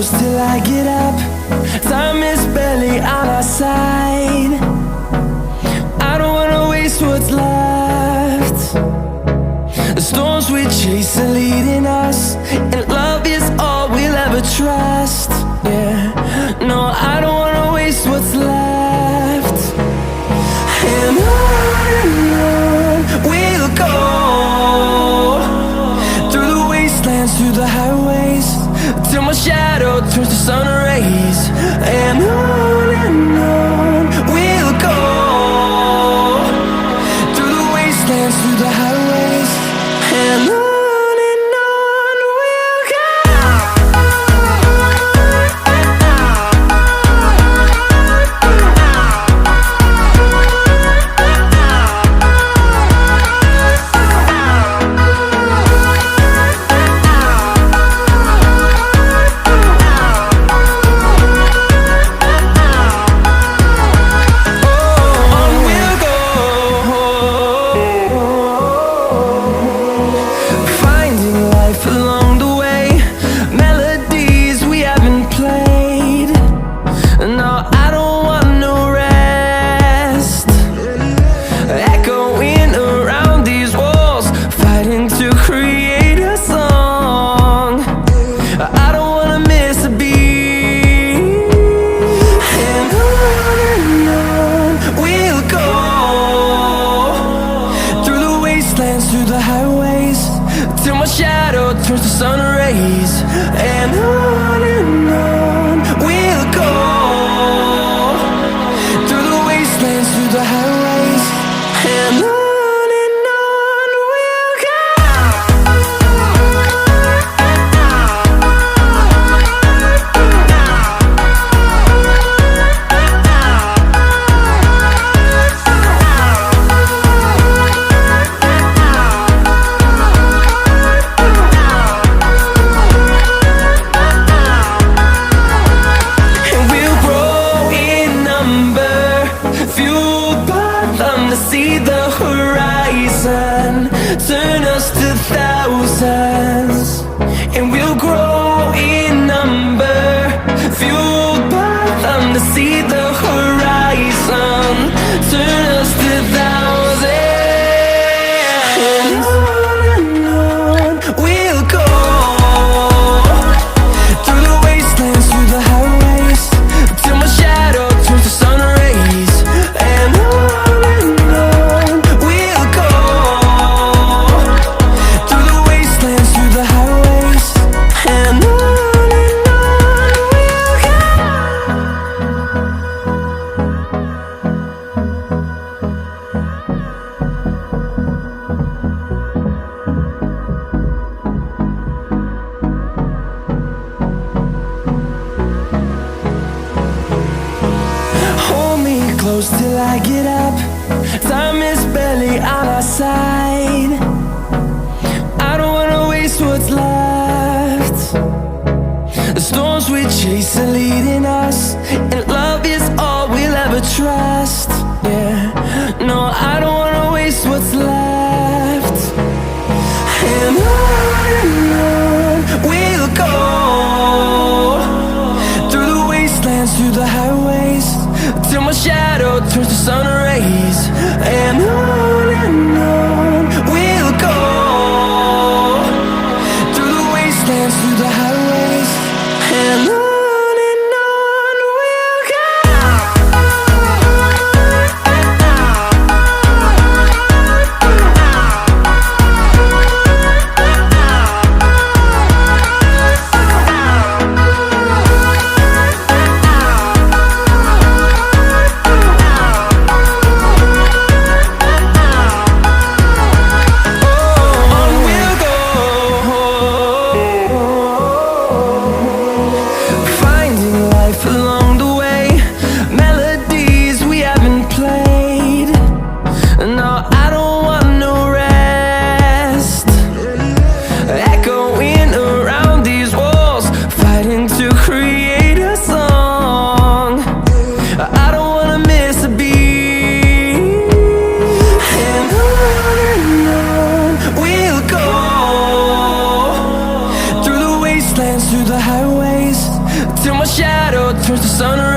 close till I get up. Time is barely on our side. I don't wanna waste what's left. The storms we chase are leading us, and love is all we'll ever trust. Yeah, no, I don't wanna waste what's left. And on we'll go, through the wastelands, through the highways, till my shadow turns to sun rays. And on we'll go, through the wastelands, through the highways, and on.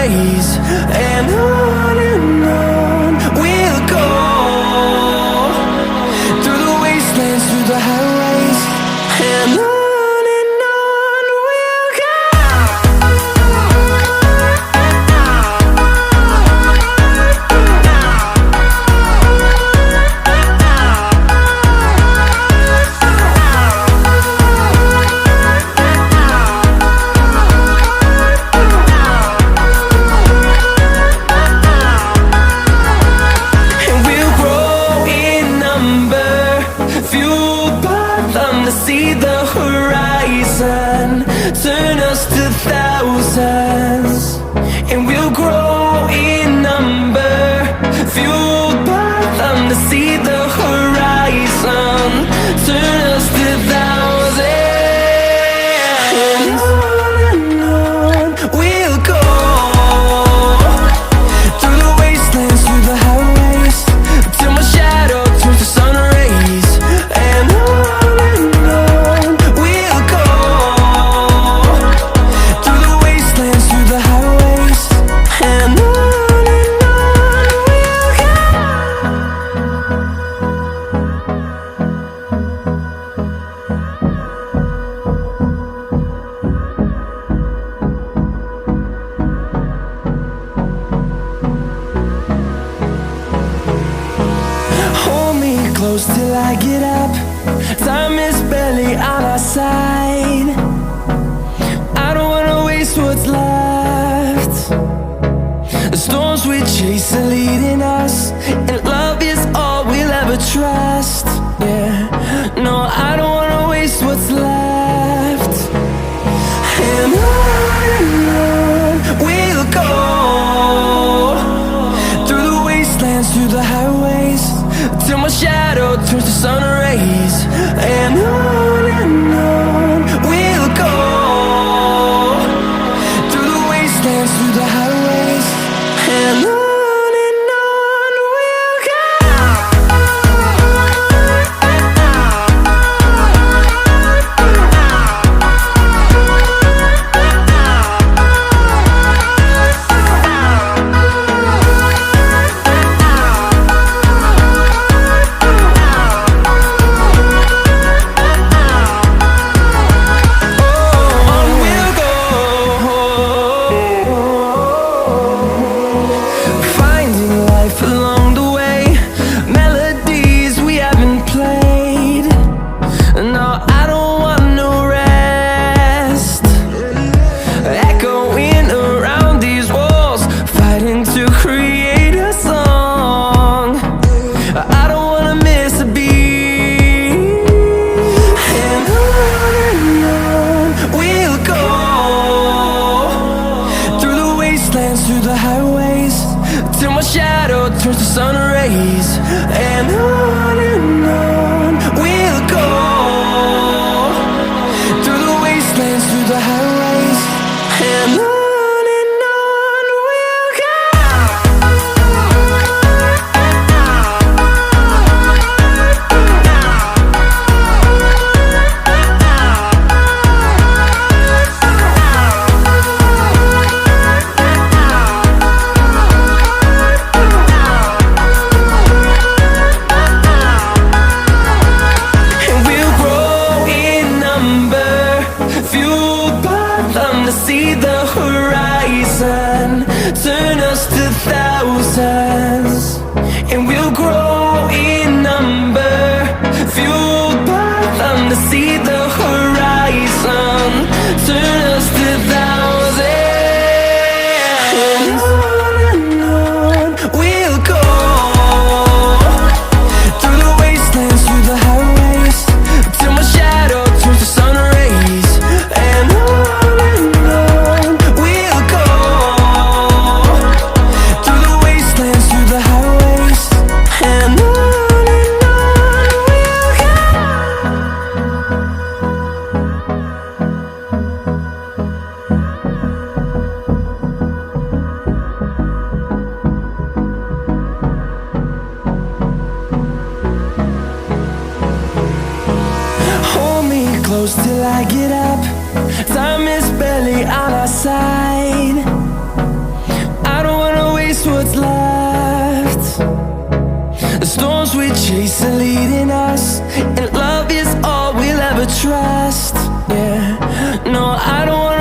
rays. And on we'll go, through the wastelands, through the highways. And on we'll go. See the horizon, turn us to thousands, and we'll grow in number, fueled by them to see the horizon, turn us to thousands. And on we'll go, through the wastelands, through the highways, till my shadow turns to sun rays. And close till I get up. Time is barely on our side. I don't wanna waste what's left. The storms we chase are leading us, and love is all we'll ever trust. Yeah, no, I don't wanna waste what's left. And on we'll go, through the wastelands, through the highways, till my shadow turns to sun rays. And on we'll go, through the wastelands, through the highways. And on we'll go. Through the highways, till my shadow turns to sun rays. And on we'll go, through the wastelands, through the highways. And on we'll go. See the horizon, turn us to thousands, and we'll grow in number, fueled by them to see the horizon, turn us to thousands. And on we'll go, through the wastelands, through the highways, till my shadow turns to sun rays. And close till I get up. Time is barely on our side. chase are leading us, and love is all we'll ever trust. Yeah, no, I don't wanna